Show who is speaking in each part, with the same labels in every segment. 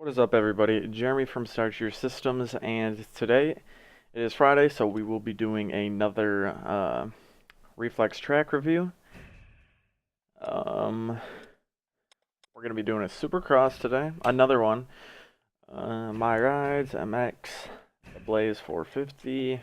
Speaker 1: What is up, everybody? Jeremy from Start Your Systems, and today it is Friday, so we will be doing another Reflex track review. We're going to be doing a Supercross today, another one. My Rides MX, the Blaze 450. It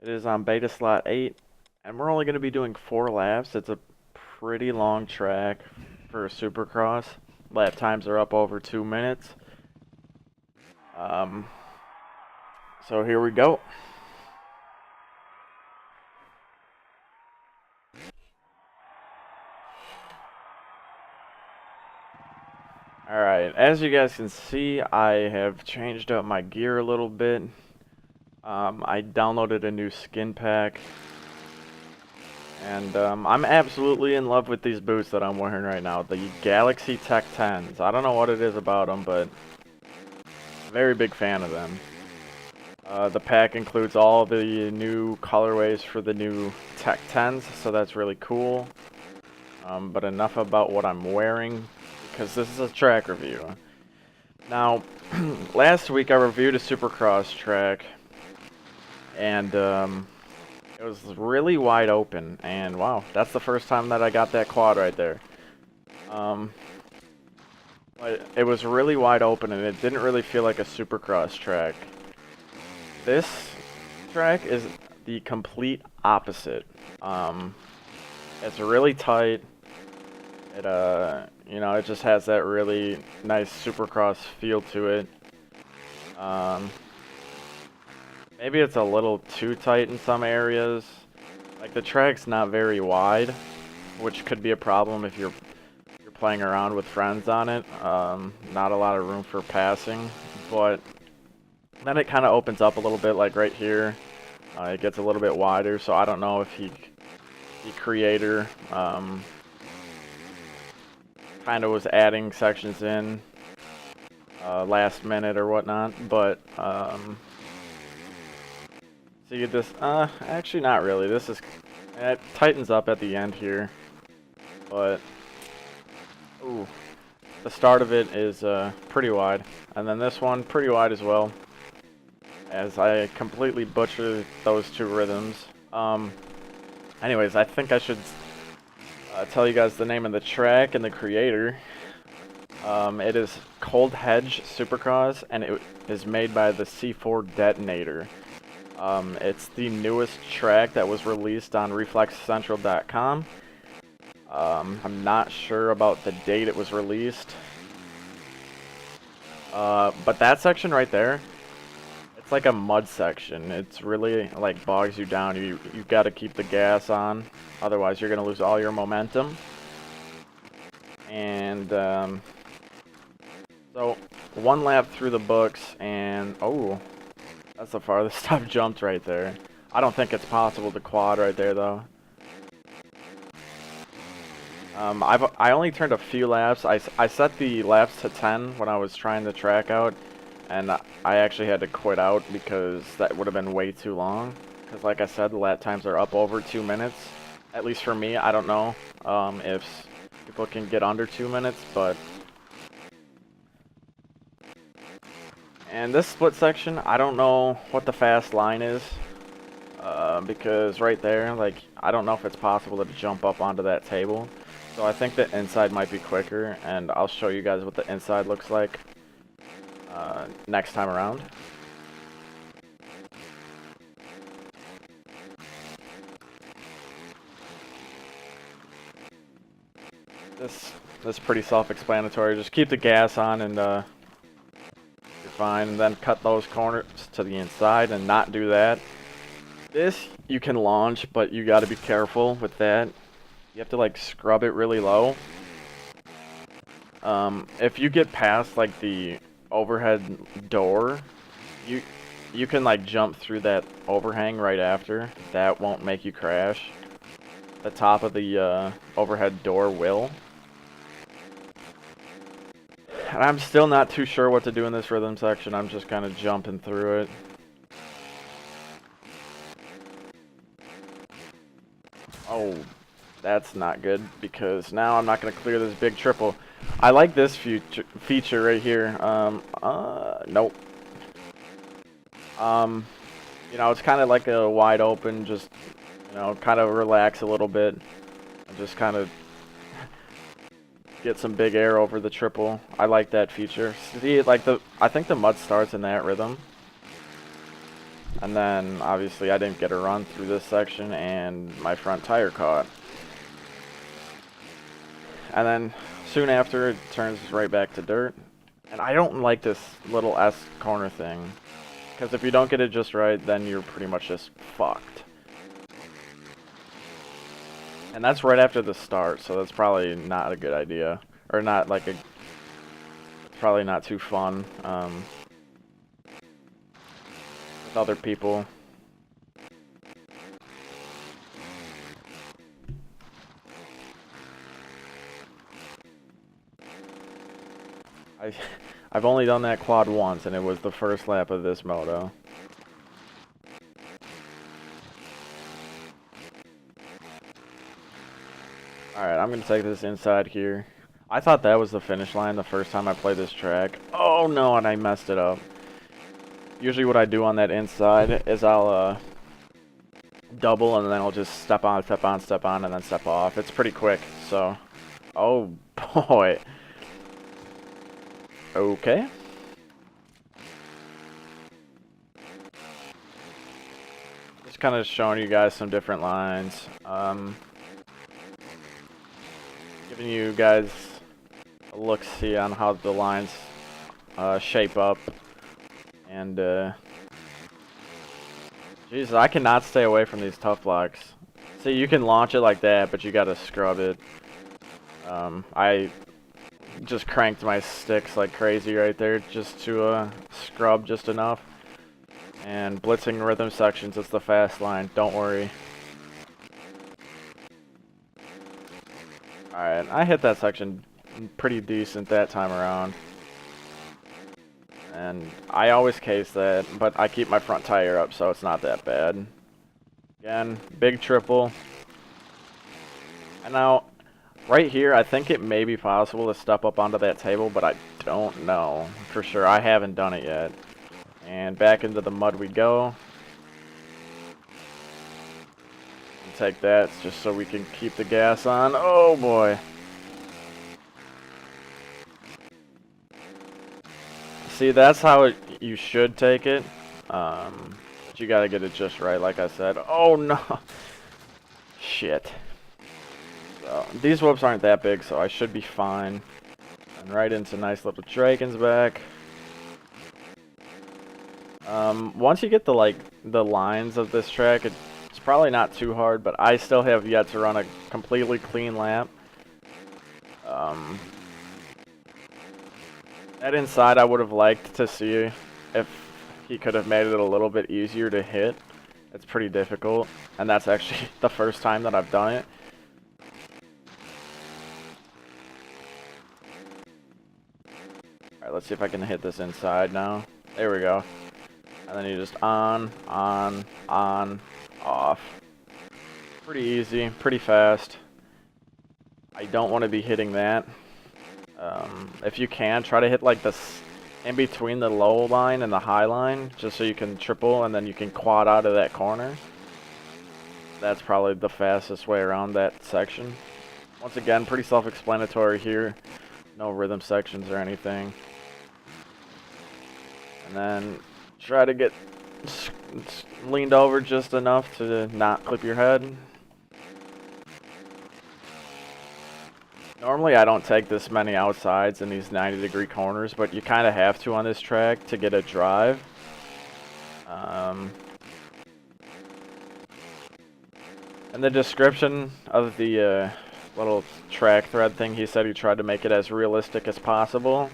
Speaker 1: is on beta slot 8, and we're only going to be doing 4 laps. It's a pretty long track for a Supercross. Lap times are up over 2 minutes. So here we go. Alright, as you guys can see, I have changed up my gear a little bit. I downloaded a new skin pack. And I'm absolutely in love with these boots that I'm wearing right now. The Galaxy Tech 10s. I don't know what it is about them, but very big fan of them. The pack includes all the new colorways for the new Tech 10s, so that's really cool. But enough about what I'm wearing, because this is a track review. Now, last week I reviewed a Supercross track, and it was really wide open, and wow, that's the first time that I got that quad right there. But it was really wide open, and it didn't really feel like a Supercross track. This track is the complete opposite. It's really tight. It it just has that really nice Supercross feel to it. Maybe it's a little too tight in some areas. Like, the track's not very wide, which could be a problem if you're playing around with friends on it. Not a lot of room for passing, but then it kind of opens up a little bit, like right here. It gets a little bit wider, so I don't know if the creator kind of was adding sections in last minute or whatnot, but see this, actually not really. This is, it tightens up at the end here, but ooh, the start of it is pretty wide, and then this one pretty wide as well, as I completely butchered those two rhythms. Anyways, I think I should tell you guys the name of the track and the creator. It is ColdHedge Supercross, and it is made by the C4 Detonator. It's the newest track that was released on ReflexCentral.com. I'm not sure about the date it was released. But that section right there, it's like a mud section. It's really, like, bogs you down. You've got to keep the gas on, otherwise you're going to lose all your momentum. And, so, one lap through the books, and, oh, that's the farthest I've jumped right there. I don't think it's possible to quad right there, though. I only turned a few laps. I set the laps to 10 when I was trying the track out, and I actually had to quit out because that would have been way too long. Because like I said, the lap times are up over 2 minutes. At least for me. I don't know if people can get under 2 minutes, but... And this split section, I don't know what the fast line is. Because right there, like, I don't know if it's possible to jump up onto that table. So I think the inside might be quicker, and I'll show you guys what the inside looks like next time around. This is pretty self-explanatory. Just keep the gas on and you're fine. And then cut those corners to the inside and not do that. This you can launch, but you got to be careful with that. You have to, like, scrub it really low. If you get past, like, the overhead door, you can, like, jump through that overhang right after. That won't make you crash. The top of the overhead door will. And I'm still not too sure what to do in this rhythm section. I'm just kind of jumping through it. Oh, that's not good, because now I'm not going to clear this big triple. I like this feature right here. Nope. You know, it's kind of like a wide open, just, you know, kind of relax a little bit. And just kind of get some big air over the triple. I like that feature. See, like I think the mud starts in that rhythm. And then, obviously, I didn't get a run through this section, and my front tire caught. And then, soon after, it turns right back to dirt. And I don't like this little S corner thing. Because if you don't get it just right, then you're pretty much just fucked. And that's right after the start, so that's probably not a good idea. Or not like it's probably not too fun. With other people. I've only done that quad once, and it was the first lap of this moto. Alright, I'm going to take this inside here. I thought that was the finish line the first time I played this track. Oh no, and I messed it up. Usually what I do on that inside is I'll double, and then I'll just step on, step on, step on, and then step off. It's pretty quick, so... Oh boy. Okay. Just kind of showing you guys some different lines. Giving you guys a look-see on how the lines shape up. And, Jesus, I cannot stay away from these tough blocks. See, you can launch it like that, but you gotta scrub it. I just cranked my sticks like crazy right there just to scrub just enough. And blitzing rhythm sections, it's the fast line, don't worry. Alright, I hit that section pretty decent that time around. And I always case that, but I keep my front tire up, so it's not that bad. Again, big triple. And now, right here, I think it may be possible to step up onto that table, but I don't know for sure. I haven't done it yet. And back into the mud we go. And take that just so we can keep the gas on. Oh boy. See, that's how you should take it. But you gotta get it just right, like I said. Oh no! Shit. So, these whoops aren't that big, so I should be fine. And right into nice little Draken's back. Once you get the lines of this track, it's probably not too hard, but I still have yet to run a completely clean lap. That inside I would have liked to see if he could have made it a little bit easier to hit. It's pretty difficult, and that's actually the first time that I've done it. Alright, let's see if I can hit this inside now. There we go. And then you just on, off. Pretty easy, pretty fast. I don't want to be hitting that. If you can, try to hit like this in between the low line and the high line, just so you can triple and then you can quad out of that corner. That's probably the fastest way around that section. Once again, pretty self-explanatory here. No rhythm sections or anything. And then try to get leaned over just enough to not clip your head. Normally I don't take this many outsides in these 90-degree corners, but you kind of have to on this track to get a drive. In the description of the little track thread thing, he said he tried to make it as realistic as possible.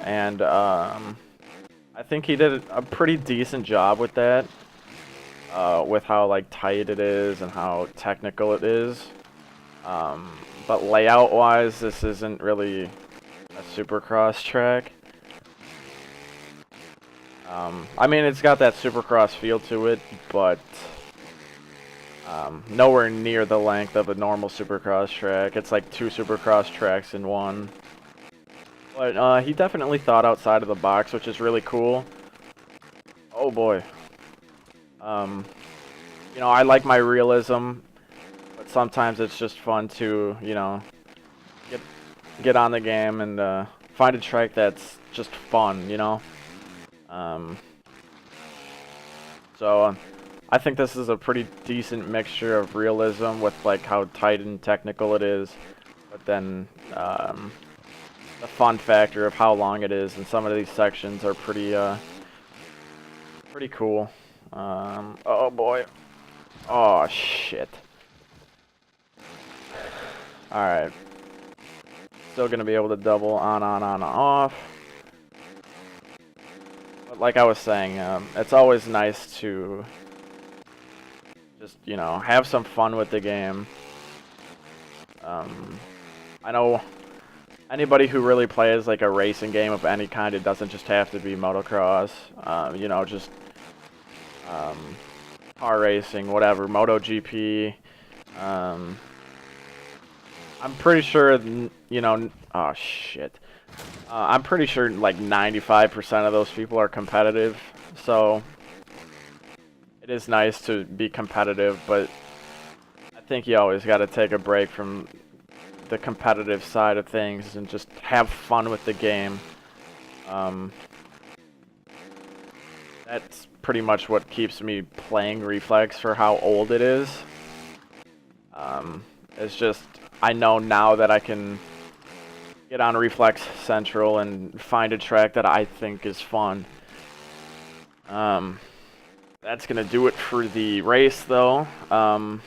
Speaker 1: And I think he did a pretty decent job with that. With how like tight it is and how technical it is. But layout-wise, this isn't really a Supercross track. I mean, it's got that Supercross feel to it, but nowhere near the length of a normal Supercross track. It's like 2 Supercross tracks in one. But he definitely thought outside of the box, which is really cool. Oh boy. You know, I like my realism, but sometimes it's just fun to, you know, get on the game and find a track that's just fun, you know. So I think this is a pretty decent mixture of realism with like how tight and technical it is, but then the fun factor of how long it is, and some of these sections are pretty cool. Oh boy. Oh shit. Alright. Still gonna be able to double on, off. But like I was saying, it's always nice to just, you know, have some fun with the game. I know anybody who really plays like a racing game of any kind, it doesn't just have to be motocross. You know, just car racing, whatever, MotoGP. I'm pretty sure, you know, oh shit. I'm pretty sure like 95% of those people are competitive, so it is nice to be competitive, but I think you always got to take a break from the competitive side of things and just have fun with the game. That's pretty much what keeps me playing Reflex for how old it is. It's just, I know now that I can get on Reflex Central and find a track that I think is fun. That's gonna do it for the race though. I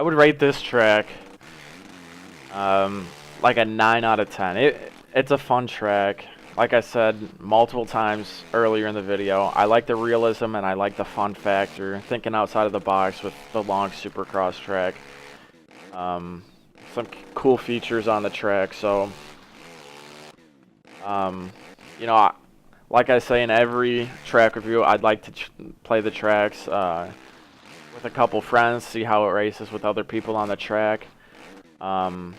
Speaker 1: would rate this track like a 9 out of 10. It's a fun track. Like I said multiple times earlier in the video, I like the realism and I like the fun factor, thinking outside of the box with the long Supercross track. Some cool features on the track, so you know, like I say in every track review, I'd like to play the tracks with a couple friends, see how it races with other people on the track. But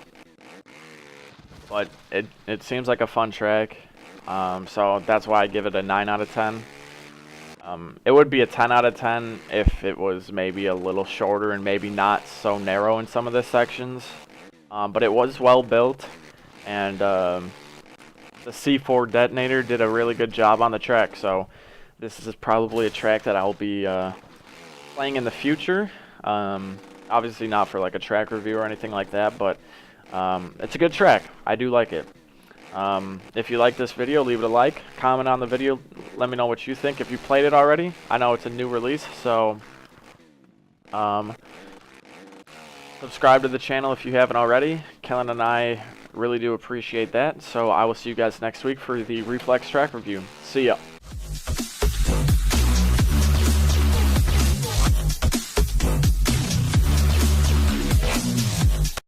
Speaker 1: it seems like a fun track, so that's why I give it a 9 out of 10. It would be a 10 out of 10 if it was maybe a little shorter and maybe not so narrow in some of the sections. But it was well built, and the C4 detonator did a really good job on the track, so this is probably a track that I'll be playing in the future. Obviously not for like a track review or anything like that, but it's a good track. I do like it. If you like this video, leave it a like, comment on the video, let me know what you think if you played it already. I know it's a new release, so subscribe to the channel if you haven't already. Kellen and I really do appreciate that, so I will see you guys next week for the Reflex track review. See ya.